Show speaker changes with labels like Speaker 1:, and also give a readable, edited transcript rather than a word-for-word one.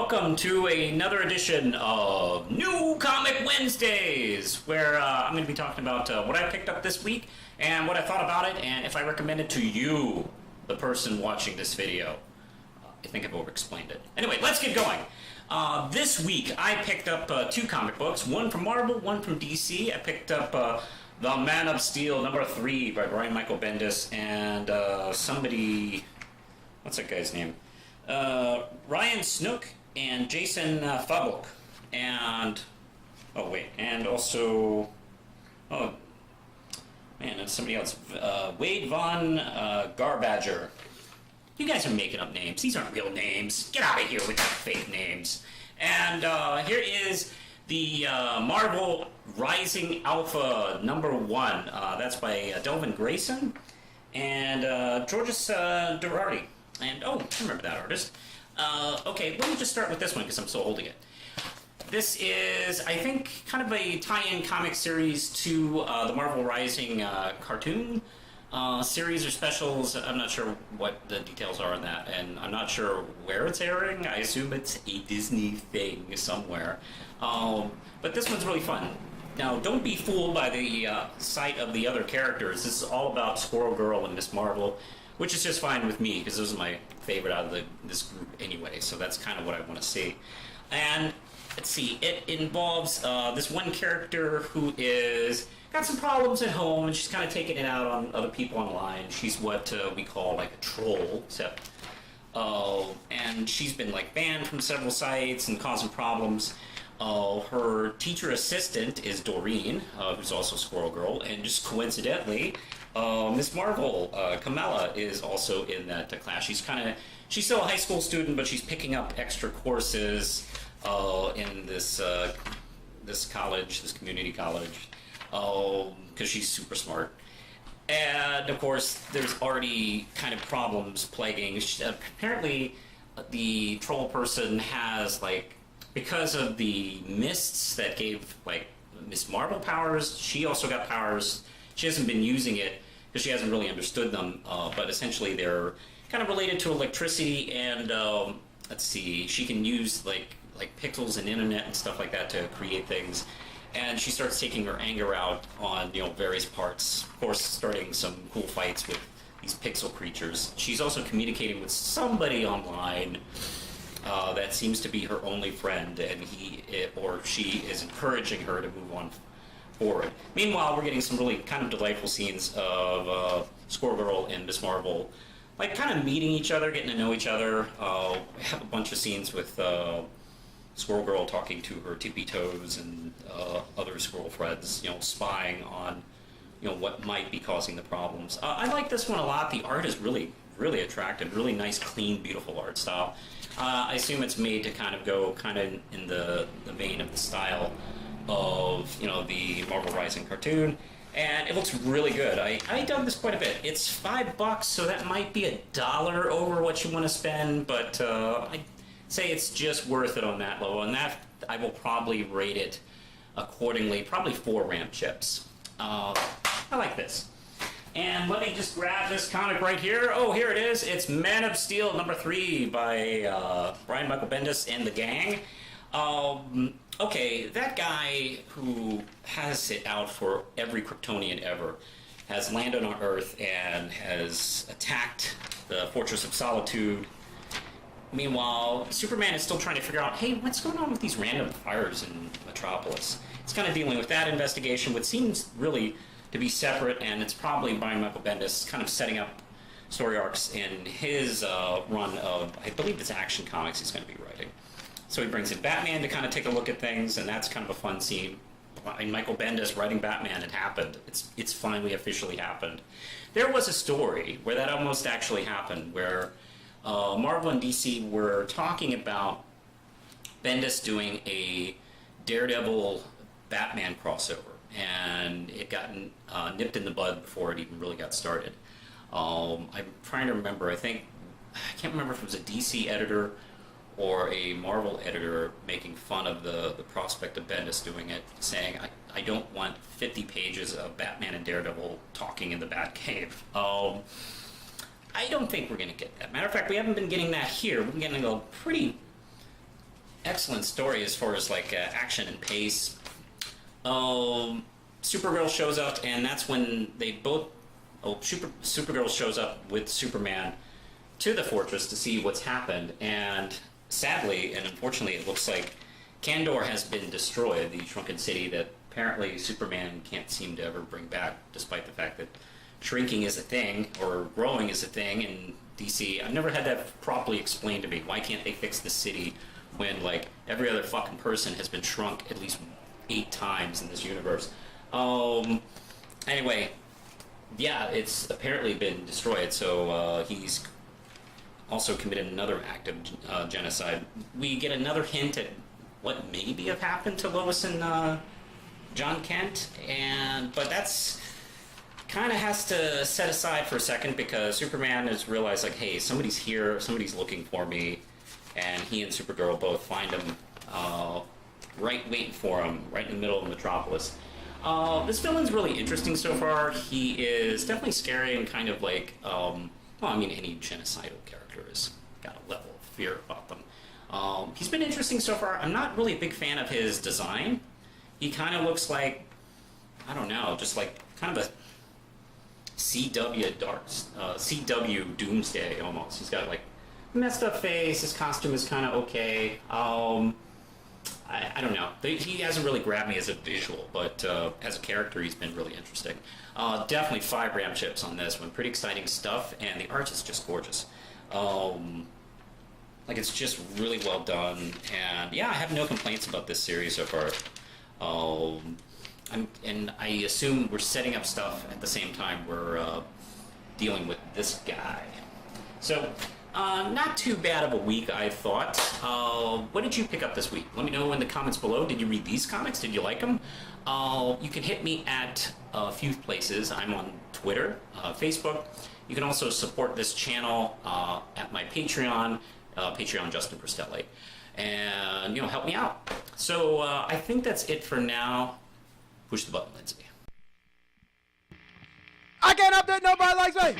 Speaker 1: welcome to another edition of New Comic Wednesdays, where I'm going to be talking about what I picked up this week and what I thought about it, and if I recommend it to you, the person watching this video. I think I've over-explained it. Anyway, let's get going. This week, I picked up two comic books, one from Marvel, one from DC. I picked up The Man of Steel, #3 by Brian Michael Bendis, and somebody... What's that guy's name? Ryan Snook and Jason Fabok, and and also it's somebody else. Wade Von Garbadger. You guys are making up names. These aren't real names. Get out of here with that fake names. And here is the Marvel Rising Alpha #1. That's by Delvin Grayson and Georges Durardi. And, I remember that artist. Okay, let me just start with this one because I'm still holding it. This is, I think, kind of a tie-in comic series to the Marvel Rising cartoon series or specials. I'm not sure what the details are on that, and I'm not sure where it's airing. I assume it's a Disney thing somewhere. But this one's really fun. Now, don't be fooled by the sight of the other characters. This is all about Squirrel Girl and Miss Marvel, which is just fine with me, because those are my favorite out of this group anyway, so that's kind of what I want to see. And, let's see, it involves this one character who is got some problems at home, and she's kind of taking it out on other people online. She's what we call, like, a troll, except... and she's been, like, banned from several sites and causing problems. Her teacher assistant is Doreen, who's also Squirrel Girl, and just coincidentally... Miss Marvel, Kamala, is also in that class. She's still a high school student, but she's picking up extra courses in this college, this community college, because she's super smart. And of course, there's already kind of problems plaguing. Apparently, the troll person has because of the mists that gave Miss Marvel powers, she also got powers. She hasn't been using it because she hasn't really understood them, but essentially they're kind of related to electricity, and let's see, she can use like pixels and internet and stuff like that to create things, and she starts taking her anger out on various parts, of course starting some cool fights with these pixel creatures. She's also communicating with somebody online that seems to be her only friend, and he or she is encouraging her to move on forward. Meanwhile, we're getting some really kind of delightful scenes of Squirrel Girl and Miss Marvel, kind of meeting each other, getting to know each other. We have a bunch of scenes with Squirrel Girl talking to her tippy toes and other squirrel friends, spying on, what might be causing the problems. I like this one a lot. The art is really, really attractive. Really nice, clean, beautiful art style. I assume it's made to kind of go in the vein of the style of the Marvel Rising cartoon, and it looks really good. I dug this quite a bit. It's $5, so that might be $1 over what you want to spend, but I'd say it's just worth it on that level, and that I will probably rate it accordingly, probably 4 RAM chips. I like this. And let me just grab this comic right here. Oh, here it is. It's Man of Steel #3 by Brian Michael Bendis and the gang. Okay, that guy who has it out for every Kryptonian ever has landed on Earth and has attacked the Fortress of Solitude. Meanwhile, Superman is still trying to figure out, hey, what's going on with these random fires in Metropolis? It's kind of dealing with that investigation, which seems really to be separate, and it's probably Brian Michael Bendis kind of setting up story arcs in his run of, I believe it's Action Comics he's going to be writing. So he brings in Batman to kind of take a look at things, and that's kind of a fun scene. And Michael Bendis writing Batman, it happened. It's finally officially happened. There was a story where that almost actually happened, where Marvel and DC were talking about Bendis doing a Daredevil Batman crossover, and it got nipped in the bud before it even really got started. I'm trying to remember, I can't remember if it was a DC editor or a Marvel editor making fun of the prospect of Bendis doing it, saying, I don't want 50 pages of Batman and Daredevil talking in the Batcave. I don't think we're going to get that. Matter of fact, we haven't been getting that here. We've been getting a pretty excellent story as far as like action and pace. Supergirl shows up, and that's when they both. Supergirl shows up with Superman to the fortress to see what's happened, and sadly and unfortunately, it looks like Kandor has been destroyed, the shrunken city that apparently Superman can't seem to ever bring back, despite the fact that shrinking is a thing, or growing is a thing in DC. I've never had that properly explained to me. Why can't they fix the city when, like, every other fucking person has been shrunk at least 8 times in this universe? Anyway, yeah, it's apparently been destroyed, so he's also committed another act of genocide. We get another hint at what maybe have happened to Lois and John Kent, but that's kind of has to set aside for a second because Superman has realized, like, hey, somebody's here, somebody's looking for me, and he and Supergirl both find him right waiting for him, right in the middle of Metropolis. This villain's really interesting so far. He is definitely scary and kind of like, well, I mean, any genocidal character has got a level of fear about them. He's been interesting so far. I'm not really a big fan of his design. He kind of looks like, I don't know, just like kind of a CW Doomsday almost. He's got like messed up face. His costume is kind of okay. I don't know. He hasn't really grabbed me as a visual, but as a character, he's been really interesting. Definitely 5 RAM chips on this one. Pretty exciting stuff, and the art is just gorgeous. Like, it's just really well done, and yeah, I have no complaints about this series so far. And I assume we're setting up stuff at the same time we're dealing with this guy. So, not too bad of a week, I thought. What did you pick up this week? Let me know in the comments below. Did you read these comics? Did you like them? You can hit me at a few places. I'm on Twitter, Facebook. You can also support this channel at my Patreon, Patreon Justin Pristelli, and help me out. So I think that's it for now. Push the button, Lindsay.
Speaker 2: I can't update nobody like me.